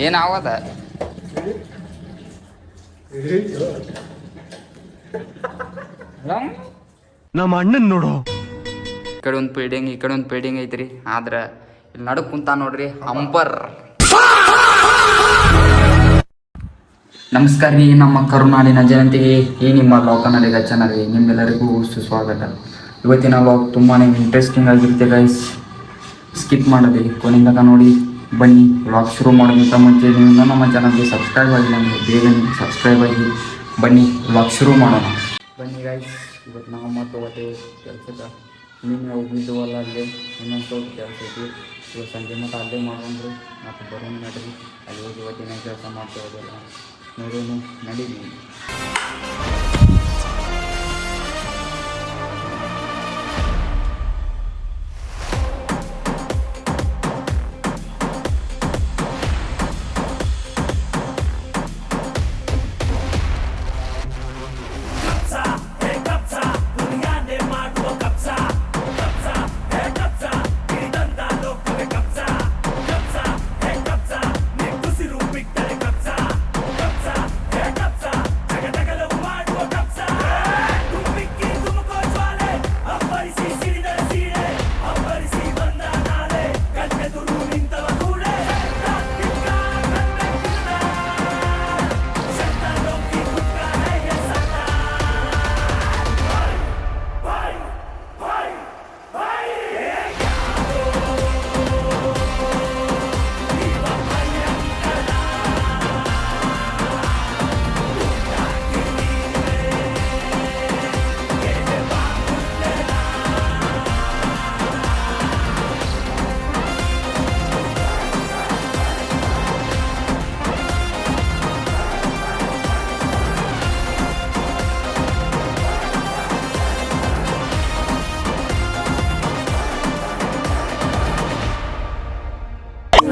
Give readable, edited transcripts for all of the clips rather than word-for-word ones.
ಏನಾವದ ನಮ್ಮ ಅಣ್ಣನ್ ನೋಡು. ಈ ಕಡೆ ಒಂದು ಪೇಡಿಂಗ್ ಈ ಕಡೆ ಒಂದು ಪೇಡಿಂಗ್ ಐತ್ರಿ. ಆದ್ರ ಇಲ್ಲಿ ನಡಕ್ ಕುಂತ ನೋಡ್ರಿ ಅಂಪರ್. ನಮಸ್ಕಾರ ರೀ ನಮ್ಮ ಕರುನಾಡಿನ ಜನತೆಗೆ ಈ ನಿಮ್ಮ ಲಾಗ್ ಕನ್ನಡಿಗ ಚಾನಲ್ಗೆ ನಿಮ್ಮೆಲ್ಲರಿಗೂ ಸುಸ್ವಾಗತ. ಇವತ್ತಿನ ಲಾಗ್ ತುಂಬಾ ಇಂಟ್ರೆಸ್ಟಿಂಗ್ ಆಗಿರುತ್ತೆ ಗೈಸ್. ಸ್ಕಿಪ್ ಮಾಡದೆ ಕೊನೆಯಿಂದ ನೋಡಿ. ಬನ್ನಿ ಲಾಗ್ ಶುರು ಮಾಡೋದಕ್ಕಿಂತ ಮುಂಚೆ ನೀವು ನಮ್ಮ ಚಾನಲ್ಗೆ ಸಬ್ಸ್ಕ್ರೈಬ್ ಆಗಿಲ್ಲ ಅಂದರೆ ಬೇಗನೆ ಸಬ್ಸ್ಕ್ರೈಬ್ ಆಗಿ ಬನ್ನಿ ಲಾಗ್ ಶುರು ಮಾಡೋಣ. ಬನ್ನಿ ಗೈಸ್, ಇವತ್ತು ನಾವು ಮತ್ತು ಹೋಗ್ತೇವೆ ಕೆಲಸಕ್ಕೆ. ನೀನು ಹೋಗಿದ್ದವಲ್ಲ ಅಲ್ಲೇ ಇನ್ನೊಂದು ಸ್ವಲ್ಪ ಕೆಲಸ ಐತಿ. ಇವತ್ತು ಸಂಜೆ ಮತ್ತು ಅಲ್ಲೇ ಮಾಡೋಣ್ರಿ ಮತ್ತು ಬರೋಣ ನಡ್ರಿ. ಅಲ್ಲಿ ಹೋಗಿ ಇವತ್ತಿನ ಕೆಲಸ ಮಾಡ್ತೇವಲ್ಲ ನೋಡೋಣ ನಡೀರಿ.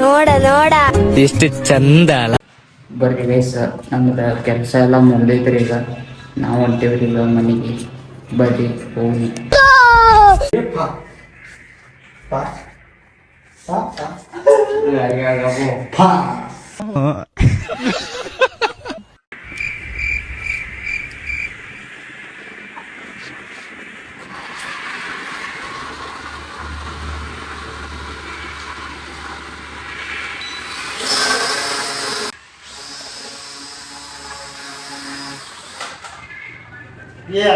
ನೋಡ ನೋಡ ಎಷ್ಟು ಚಂದ ಅಲ್ಲ. ಬರ್ರಿ ಗೈಸ್, ನಮ್ದು ಕೆಲಸ ಎಲ್ಲ ಮುಗ್ದೈತ್ರಿ. ಈಗ ನಾವು ಹೊಂಟೇವ್ರಿ ಈಗ ಮನೆಗೆ. ಬರ್ರಿ ಹೋಗಿ. क्या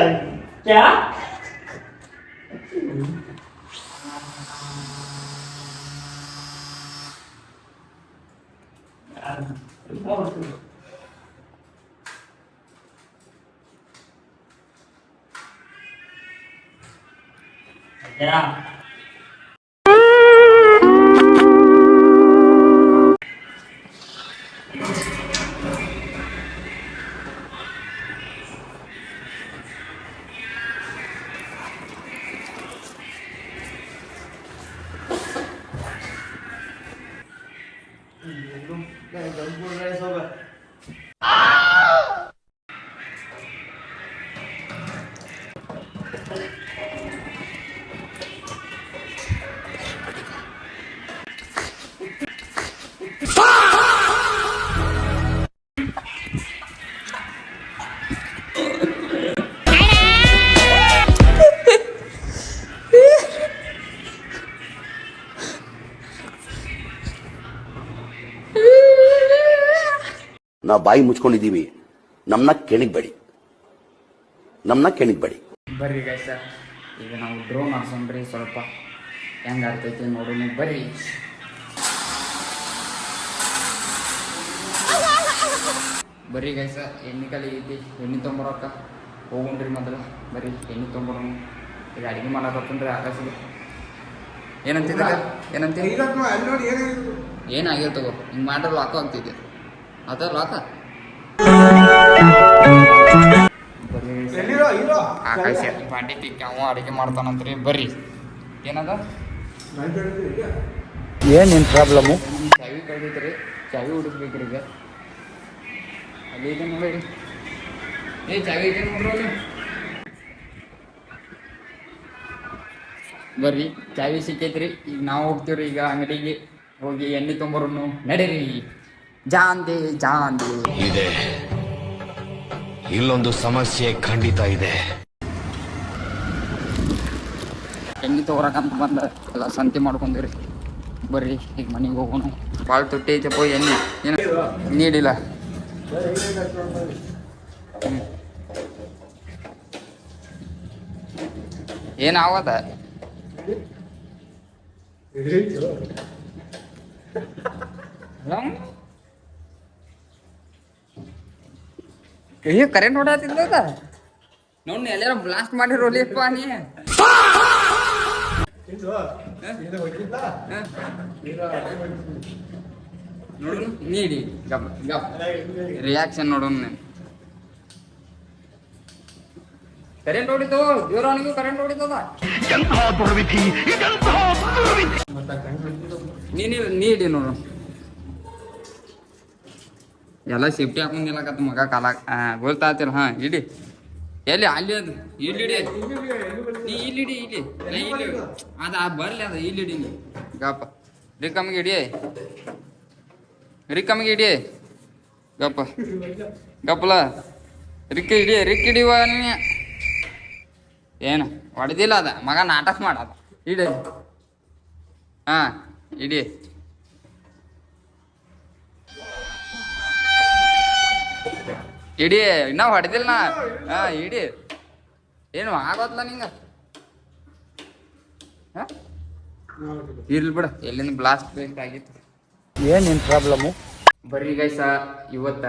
क्या ನಾವು ಬಾಯಿ ಮುಚ್ಕೊಂಡಿದ್ದೀವಿ, ನಮ್ಮನ್ನ ಕೆಣಿಗ್ಬೇಡಿ. ಬರ್ರಿ ಗೈಸ, ಈಗ ನಾವು ಡ್ರೋನ್ ಹಾರ್ಸೋಣ್ರಿ. ಸ್ವಲ್ಪ ಹೆಂಗೆ ಆಗ್ತೈತಿ ನೋಡೋಣ ಬರ್ರಿ. ಬರ್ರಿ ಗೈಸ, ಎಣ್ಣೆ ಕಲಿ ಐತಿ, ಎಣ್ಣೆ ತೊಗೊಂಬರೋಕ ಹೋಗೋಣ್ರಿ. ಮೊದಲು ಬರ್ರಿ ಎಣ್ಣೆ ತೊಗೊಂಬರೋಣ. ಈಗ ಅಡುಗೆ ಮಾಡಕತ್ತನ್ರಿ ಆಕಾಶಿಗೆ. ಏನಂತಿದ್ದ ಏನಾಗಿರ್ ತಗೋ, ಹಿಂಗೆ ಮಾಡ್ರೆ ಲಾಕು ಆಗ್ತಿದ್ದೆ ಅದ ಲಾಕ. ಆಕಾಶ ಬಾಂಡಿ ತಿಕ್ಕ ಅವ ಅಡುಗೆ ಮಾಡ್ತಾನಂತ್ರಿ. ಬರ್ರಿ. ಏನದ ಏನೇನು ಪ್ರಾಬ್ಲಮ್ಮು? ಚಾವಿ ಕಳ್ದೈತ್ರಿ, ಚಾವಿ ಹುಡುಕ್ಬೇಕ್ರಿ. ಈಗ ಅಲ್ಲಿ ಇದೆ ನೋಡಿ, ಚಾವಿ ಐತೆ ನೋಡ್ರಿ. ಬರ್ರಿ ಚಾವಿ ಸಿಕ್ಕೈತ್ರಿ. ಈಗ ನಾವು ಹೋಗ್ತೀವ್ರಿ ಈಗ ಅಂಗಡಿಗೆ. ಹೋಗಿ ಎಣ್ಣೆ ತೊಂಬರನ್ನು ನಡೀರಿ. ಜಾಂದೆ ಜಾಂದೆ ಇದೆ, ಇಲ್ಲೊಂದು ಸಮಸ್ಯೆ ಖಂಡಿತ ಇದೆ. ಎಣ್ಣೆ ತೊಗೊಳಕಂತ ಬಂದ ಎಲ್ಲ ಸಂತೆ ಮಾಡ್ಕೊಂಡಿರಿ. ಬರ್ರಿ ಈಗ ಮನೆಗೆ ಹೋಗೋಣ. ಭಾಳ ತುಟ್ಟಿ ಐತಪ್ಪ ಎಣ್ಣೆ. ಏನು ನೀಡಿಲ್ಲ. ಏನಾವದ ಕರೆಂಟ್ ಹೊಡಾತಿದ್ದ ನೋಡಿ ಎಲ್ಲಾರ ಬ್ಲಾಸ್ಟ್ ಮಾಡಿರೋಲಿಪ್ಪ ನೀ. ನೋಡು ನೀಡಿ ಗಪ್ ಗಪ್ ರಿಯಾಕ್ಷನ್ ನೋಡೋಣ. ನೀನು ಕರೆಂಟ್ ಹೊಡಿತು ದೇವರಾಣಿಗೂ ಕರೆಂಟ್ ಹೊಡಿತದ. ನೀಡಿ ನೋಡು ಎಲ್ಲ ಸೇಫ್ಟಿ ಹಾಕೊಂಡಿಲ್ಲಕತ್ತ ಮಗ ಕಾಲಾಕ ಗೊತ್ತಾತಿಲ್ಲ. ಹಾ ಇಡಿ ಎಲ್ಲಿ ಅಲ್ಲಿ ಅದು ಇಲ್ಲಿಡಿ ನೀ ಇಲ್ಲಿಡಿ ಇಲ್ಲಿ ಇಲ್ಲಿ ಅದ ಬರ್ಲಿ ಅದ ಇಲ್ಲಿಡಿ ನೀ ಗಪ್ಪ ರಿಕಮ್ಗೆ ಇಡಿ ರಿಕಮ್ಗೆ ಇಡಿ ಗಪ್ಪ ಗಪ್ಪಲ ರಿಕ್ಕ ಇಡಿ ರಿಕ್ ಹಿಡಿವ ನೀ ಏನು ಹೊಡೆದಿಲ್ಲ ಅದ ಮಗ ನಾಟಕ ಮಾಡದ ಇಡಿ. ಹಾ ಇಡಿ ಇಡಿ ಇನ್ನ ಹೊಡೆದಿಲ್ಲ ನಾ. ಹಾ ಇಡಿ ಏನು ಆಗೋದ್ಲ ನಿಂಗ. ಇರ್ಲಿ ಬಿಡ ಎಲ್ಲಿಂದ ಬ್ಲಾಸ್ಟ್ ಬೇಕಾಗಿತ್ತು. ಏನೇನ್ ಪ್ರಾಬ್ಲಮ್ಮು? ಬರ್ರಿ ಗೈಸ ಇವತ್ತ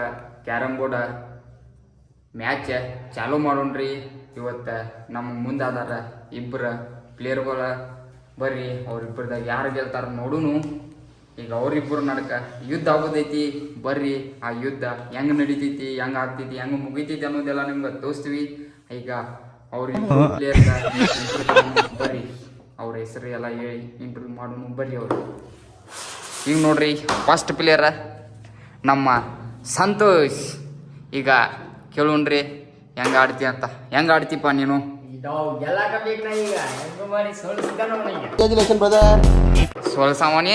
ಕ್ಯಾರಮ್ ಬೋರ್ಡ್ ಮ್ಯಾಚ್ ಚಾಲೂ ಮಾಡೋಣ್ರಿ. ಇವತ್ತ ನಮ್ಮ ಮುಂದೆ ಅದಾರ ಇಬ್ಬರ ಪ್ಲೇಯರ್ಗಳ. ಬರ್ರಿ ಅವ್ರಿಬ್ಬರದಾಗ ಯಾರು ಗೆಲ್ತಾರ ನೋಡುನು. ಈಗ ಅವ್ರಿಬ್ಬರು ನಡಕ ಯುದ್ಧ ಆಗೋದೈತಿ. ಬರ್ರಿ ಆ ಯುದ್ಧ ಹೆಂಗ್ ನಡೀತೈತಿ, ಹೆಂಗ್ ಆಗ್ತೈತಿ, ಹೆಂಗ್ ಮುಗಿತೈತಿ ಅನ್ನೋದೆಲ್ಲ ನಿಮ್ಗೆ ತೋರಿಸ್ತೀವಿ. ಈಗ ಅವ್ರಿಬ್ಬರು ಪ್ಲೇಯರ್ ಬರ್ರಿ ಅವ್ರ ಹೆಸರು ಎಲ್ಲ ಹೇಳಿ ಇಂಟರ್ವ್ಯೂ ಮಾಡೋನು. ಬರ್ರಿ ಅವರು ಈಗ ನೋಡ್ರಿ ಫಸ್ಟ್ ಪ್ಲೇಯರ್ ನಮ್ಮ ಸಂತೋಷ್. ಈಗ ಕೇಳೋಣ್ರಿ ಹೆಂಗ ಆಡ್ತಿ ಅಂತ. ಹೆಂಗ ಆಡ್ತಿಪ್ಪ ನೀನು? ಸೋಲ್ಸಾವನಿ.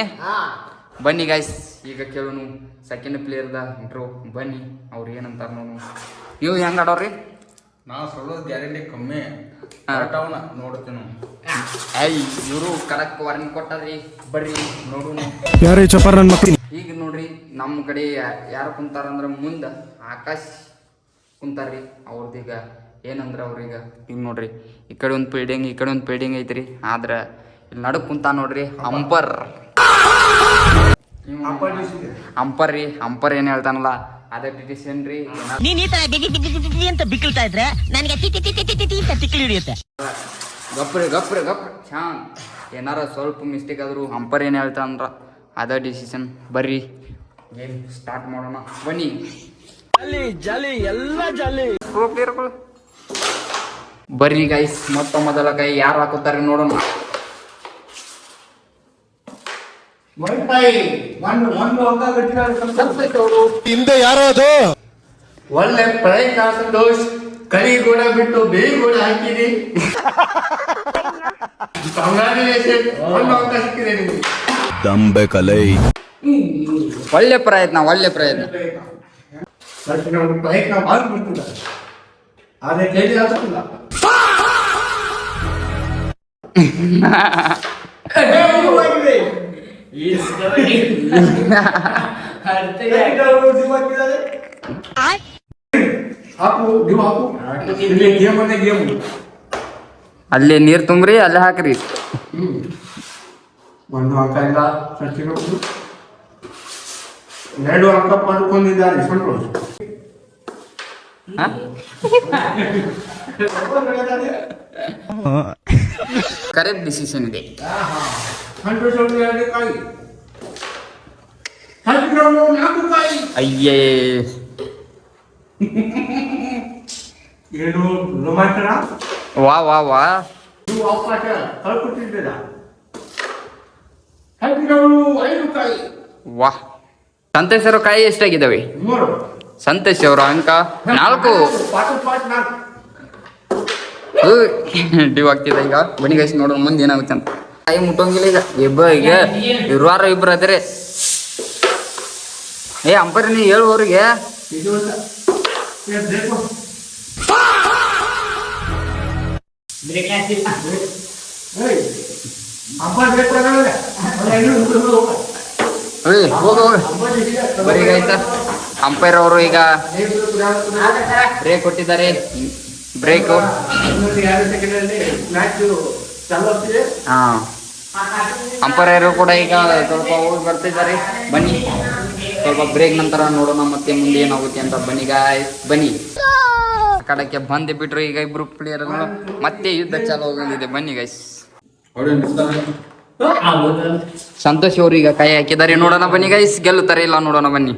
ಬನ್ನಿ ಗೈಸ್ ಈಗ ಕೇಳೋನು ಸೆಕೆಂಡ್ ಪ್ಲೇಯರ್ದ ಇಂಟ್ರೋ. ಬನ್ನಿ ಅವ್ರು ಏನಂತಾರ ನೋಡು. ನೀವು ಹೆಂಗ ಆಡೋರಿ? ನಾವು ಸೋಲೋದು ಗ್ಯಾರಂಟಿ ಕಮ್ಮಿ ನೋಡ್ತೀನಿ. ಇವರು ಕರೆಕ್ಟ್ ವಾರ್ನಿಂಗ್ ಕೊಟ್ಟಾರ್ರಿ. ಬರ್ರಿ ನೋಡುನು. ಈಗ ನೋಡ್ರಿ ನಮ್ಮ ಕಡೆ ಯಾರು ಕುಂತಾರಂದ್ರ ಮುಂದ ಆಕಾಶ್ ಕುಂತಾರ್ರಿ. ಅವ್ರದೀಗ ಏನಂದ್ರ ಅವ್ರೀಗ ಈಗ ನೋಡ್ರಿ ಈ ಕಡೆ ಒಂದು ಪೀಲ್ಡಿಂಗ್ ಈ ಕಡೆ ಒಂದು ಪೀಲ್ಡಿಂಗ್ ಐತ್ರಿ. ಆದ್ರ ಇಲ್ಲಿ ನಡಕ್ ಕುಂತ ನೋಡ್ರಿ ಅಂಪರ್. ಅಂಪರ್ ರೀ ಅಂಪರ್ ಏನ್ ಹೇಳ್ತಾನಲ್ಲ ಅದೇ ಡಿಸಿಷನ್ ರೀ. ನೀನ್ ಈ ತರ ಅಂತ ಬಿಕ್ಕಳ್ತಾ ಇದ್ರೆ ನನಗೆ ತಿಕ್ಕಿ ಹಿಡಿಯುತ್ತೆ. ಗಪ್ರಿ ಗಪ್ರಿ ಗಪ್ರಿ ಚಾನ್ ಏನಾರ ಸ್ವಲ್ಪ ಮಿಸ್ಟೇಕ್ ಆದ್ರು ಅಂಪರ್ ಏನ್ ಹೇಳ್ತಾನಂದ್ರ ಅದೇ ಡಿಸಿಷನ್. ಬರ್ರಿ ಗೇಮ್ ಸ್ಟಾರ್ಟ್ ಮಾಡೋಣ ಬನ್ನಿ. ಪ್ರೋ ಪ್ಲೇಯರ್ಗಳು ಬರ್ರಿ ಗೈಸ್. ಮೊದಲ ಕೈ ಯಾರು ಹಾಕುತ್ತಾರೆ ನೋಡೋಣ. ಹಿಂದೆ ಯಾರೋ ಅದು ಒಳ್ಳೆ ಪ್ರಯತ್ನ ಸಂತೋಷ್. ಕರಿ ಕೂಡ ಬಿಟ್ಟು ಬೇಯಿ ಕೂಡ ಹಾಕಿರಿ. ಒಂದು ಅವಕಾಶ ಸಿಕ್ಕಿದೆ ನಿಮಗೆ. ದಂಬೆ ಕಲೈ. ಒಳ್ಳೆ ಪ್ರಯತ್ನ ಒಳ್ಳೆ ಪ್ರಯತ್ನ. ಪ್ರಯತ್ನ ಮಾಡ್ಬಿಡ್ತಿಲ್ಲ ಆದ್ರೆ ಕೇಳಿ ಆಗ್ತಿಲ್ಲ. ಅಲ್ಲೇ ನೀರ್ ತುಂಬ್ರಿ ಅಲ್ಲೇ ಹಾಕ್ರಿ. ಒಂದು ಅಂಕ ಇಲ್ಲ ಸಚಿನ್ ಅವರು 2 ಅಂಕ ಪಡ್ಕೊಂಡಿದ್ದಾರೆ ಸಂತೋಷ್. ಕರೆಕ್ಟ್ ಡಿಸಿಷನ್ ಇದೆ. ಸಂತೋಷ್ ಅವರು 2 ಕಾಯಿ, ಸಚಿನ್ ಅವರು 4 ಕಾಯಿ. ಅಯ್ಯೇ ಏನು ರೋಮಾಂಚನ. ವಾ ವಾ ವಾ ನೀವು ಅವಕಾಶ ಕಳ್ಕೊಟ್ಟಿದ್ದೀರಾ. ಸಚಿನ್ ಅವರು 5 ಕಾಯಿ. ವಾ ಸಂತೋಷ್ ಅವ್ರ ಕಾಯಿ ಎಷ್ಟಾಗಿದ್ದಾವೆ? 3. ಸಂತೋಷ್ ಅವರ ಅಂಕ 4. ಪಾಠ 4. ಡಿವ್ ಆಗ್ತಿದೆ ಈಗ. ಬನ್ನಿ ಗೈಸ್ ನೋಡೋಣ ಮುಂದೆ ಏನಾಗುತ್ತೆ ಅಂತ. ಕೈ ಮುಟ್ಟೋಂಗಿಲ್ಲ ಈಗ ಇರುವಾರ ಇಬ್ರು ಅದ್ರಿ. ಅಂಪರ್ ನೀ ಹೇಳು ಅವ್ರಿಗೆ. ಬ್ರೇಕ್ ಹಾಕಿಲ್ಲ. ಬರೀ ಆಯ್ತಾ ಅಂಪೈರ್ ಅವರು ಈಗ ಬ್ರೇಕ್ ಕೊಟ್ಟಿದ್ದಾರೆ. ಬ್ರೇಕ್ ಹಾ ಅಂಪೈರ್ ಕೂಡ ಈಗ ಸ್ವಲ್ಪ ಹೋಗಿ ಬರ್ತಿದ್ದಾರೆ. ಬನ್ನಿ ಸ್ವಲ್ಪ ಬ್ರೇಕ್ ನಂತರ ನೋಡೋಣ ಮತ್ತೆ ಮುಂದೆ ಏನಾಗುತ್ತೆ ಅಂತ. ಬನ್ನಿ ಗಾಯ್ಸ್ ಬನ್ನಿ. ಕಡಕ್ಕೆ ಬಂದು ಬಿಟ್ರು ಈಗ ಇಬ್ರು ಪ್ಲೇಯರ್ಗಳು ಮತ್ತೆ ಯುದ್ಧ ಚಾಲು ಹೋಗಲಿದೆ. ಬನ್ನಿ ಗೈಸ್. ಸಂತೋಷ್ ಅವರು ಈಗ ಕೈ ಹಾಕಿದ್ದಾರೆ. ನೋಡೋಣ ಬನ್ನಿ ಗೈಸ್, ಗೆಲ್ಲುತ್ತಾರೆ ಇಲ್ಲ ನೋಡೋಣ ಬನ್ನಿ.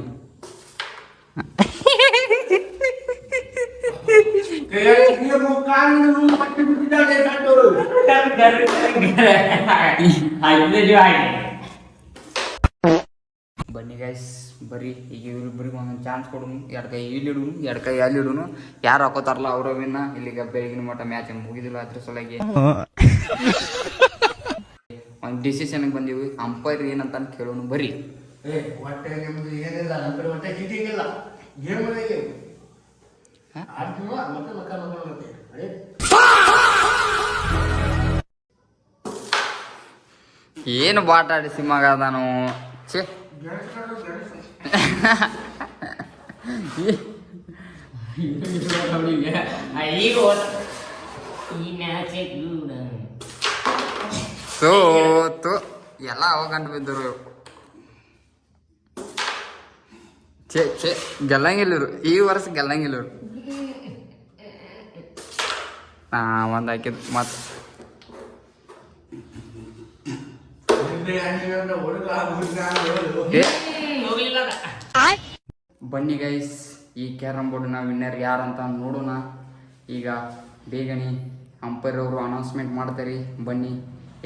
ಬನ್ನಿ ಗೈಸ್ ಬರ್ರಿ, ಈಗ ಇವ್ರಿಬ್ರಿಗೆ ಒಂದೊಂದು ಚಾನ್ಸ್ ಕೊಡು. ಎರಡು ಕೈ ಇಲ್ಲಿಡು, ಎರಡು ಕೈ ಅಲ್ಲಿಡುನು. ಯಾರು ಹಾಕೋತಾರಲ್ಲ ಅವ್ರ ವಿನ್ನ. ಇಲ್ಲಿಗ ಬೆಳಗಿನ ಮಟ್ಟ ಮ್ಯಾಚ್ ಮುಗಿದಿಲ್ಲ, ಅದ್ರ ಸಲುವಾಗಿ ಒಂದು ಡಿಸಿಷನ್ಗೆ ಬಂದೀವಿ. ಅಂಪೈರ್ ಏನಂತ ಕೇಳೋನು ಬರ್ರಿ. ಹೊಟ್ಟೆ ನಿಮ್ದು ಏನಿಲ್ಲ, ನಮ್ಮ ಕಡೆ ಹೊಟ್ಟೆ ಚೀಟಿಂಗ್ ಇಲ್ಲ. ಗೇಮ್ ಆಡ್ತೀವ ಮತ್ತೆ ಮಕ್ಕ ಮತ್ತೆ ಏನು ಬಾಟ ಆಡಿಸಿ ಮಗ ನಾನು. ಛೇ ಸೋತು ಎಲ್ಲ ಅವಾಗಂಟು ಬಿದ್ದರು. ಛೇ ಗೆಲ್ಲಂಗಿಲ್ಲರು ಈ ವರ್ಷ ಗೆಲ್ಲಂಗಿಲ್ಲರು. ಒಂದು ಹಾಕಿದ್ ಮತ್ತೆ ಬನ್ನಿ ಗೈಸ್, ಈ ಕ್ಯಾರಮ್ ಬೋರ್ಡ್ನ ವಿನ್ನರ್ ಯಾರಂತ ನೋಡೋಣ. ಈಗ ಬೇಗನೆ ಅಂಪೈರ್ ಅವರು ಅನೌನ್ಸ್ಮೆಂಟ್ ಮಾಡ್ತಾರೆ. ಬನ್ನಿ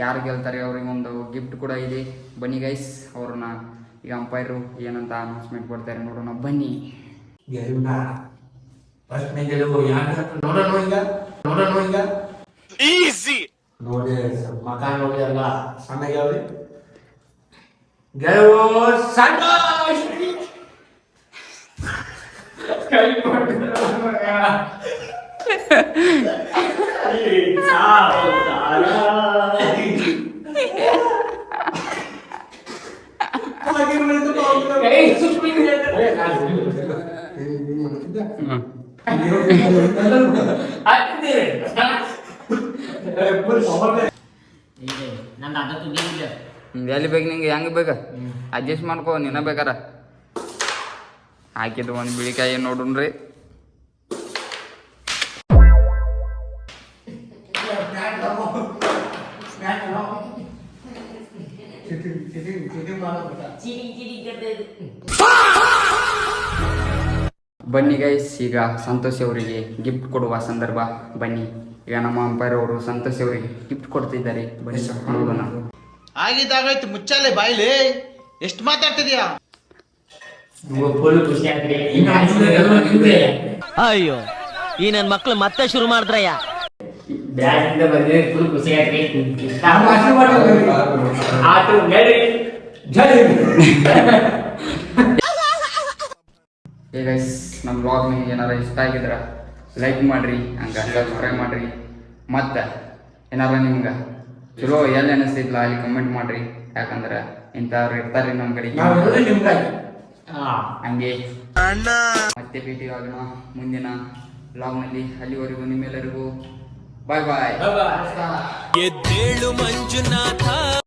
ಯಾರು ಗೆಲ್ತಾರೆ ಅವ್ರಿಗೆ ಒಂದು ಗಿಫ್ಟ್ ಕೂಡ ಇದೆ. ಬನ್ನಿ ಗೈಸ್, ಅವ್ರನ್ನ ಈಗ ಅಂಪೈರು ಏನಂತ ಅನೌನ್ಸ್ಮೆಂಟ್ ಕೊಡ್ತಾರೆ ನೋಡೋಣ ಬನ್ನಿ. ನೋಡಿ ಮಕ ನೋಡಿ ಅಲ್ಲ ಸಣ್ಣಗೆ ಅವ್ರಿ ಗೆಲುವು ಸಂತೋಷ್. ಎಲ್ಲಿ ಬೇಕು ನಿಂಗೆ, ಹೆಂಗೆ ಬೇಕ ಅಡ್ಜಸ್ಟ್ ಮಾಡ್ಕೋ. ನಿನ್ನ ಬೇಕಾರ ಹಾಕಿದ್ದು ಒಂದು ಬಿಳಿಕಾಯಿ ನೋಡ್ರಿ. ಬನ್ನಿ ಗೈಸ್, ಈಗ ಸಂತೋಷ್ ಅವರಿಗೆ ಗಿಫ್ಟ್ ಕೊಡುವ ಸಂದರ್ಭ. ಬನ್ನಿ ಈಗ ನಮ್ಮ ಅಂಪೈರ್ ಅವರು ಸಂತೋಷ್ ಅವರಿಗೆ ಗಿಫ್ಟ್ ಕೊಡ್ತಿದ್ದಾರೆ. ಬನ್ನಿ ನೋಡೋಣ. ಆಗಿದ್ದಾಗಾಯ್ತು, ಮುಚ್ಚಾಲೆ ಬಾಯ್ಲಿ, ಎಷ್ಟು ಮಾತಾಡ್ತಿದ್ಯಾ? ಖುಷಿ ಆಗ್ತದೆ. ಅಯ್ಯೋ ಈ ನನ್ ಮಕ್ಳು ಮತ್ತೆ ಶುರು ಮಾಡಿದ್ರಯ್ಯ. ಬ್ಯಾಗಿಂದ ಬಂದ್ರೆ ಫುಲ್ ಖುಷಿ ಆಗ್ತದೆ. ಆಟು ನಡಿ ಈಗ ನಮ್ಮ ಬ್ಲಾಗ್ ನಿಮ್ಗೆ ಏನಾರ ಇಷ್ಟ ಆಗಿದ್ರೆ ಲೈಕ್ ಮಾಡಿರಿ, ಹಂಗೆ ಸಬ್ಸ್ಕ್ರೈಬ್ ಮಾಡಿರಿ. ಮತ್ತು ಏನಾರ ನಿಮ್ಗೆ ಚಲೋ ಎಲ್ಲಿ ಅನಿಸ್ತಿದ್ಲ ಅಲ್ಲಿ ಕಮೆಂಟ್ ಮಾಡಿರಿ. ಯಾಕಂದ್ರೆ ಇಂಥವ್ರು ಇರ್ತಾರೆ ನಮ್ಮ ಕಡೆಗೆ. ಹಂಗೆ ಮತ್ತೆ ಭೇಟಿ ಆಗೋಣ ಮುಂದಿನ ಬ್ಲಾಗ್ನಲ್ಲಿ. ಅಲ್ಲಿವರೆಗೂ ನಿಮ್ಮೆಲ್ಲರಿಗೂ ಬಾಯ್ ಬಾಯ್. ಎದ್ದೇಳು ಮಂಜುನಾಥ.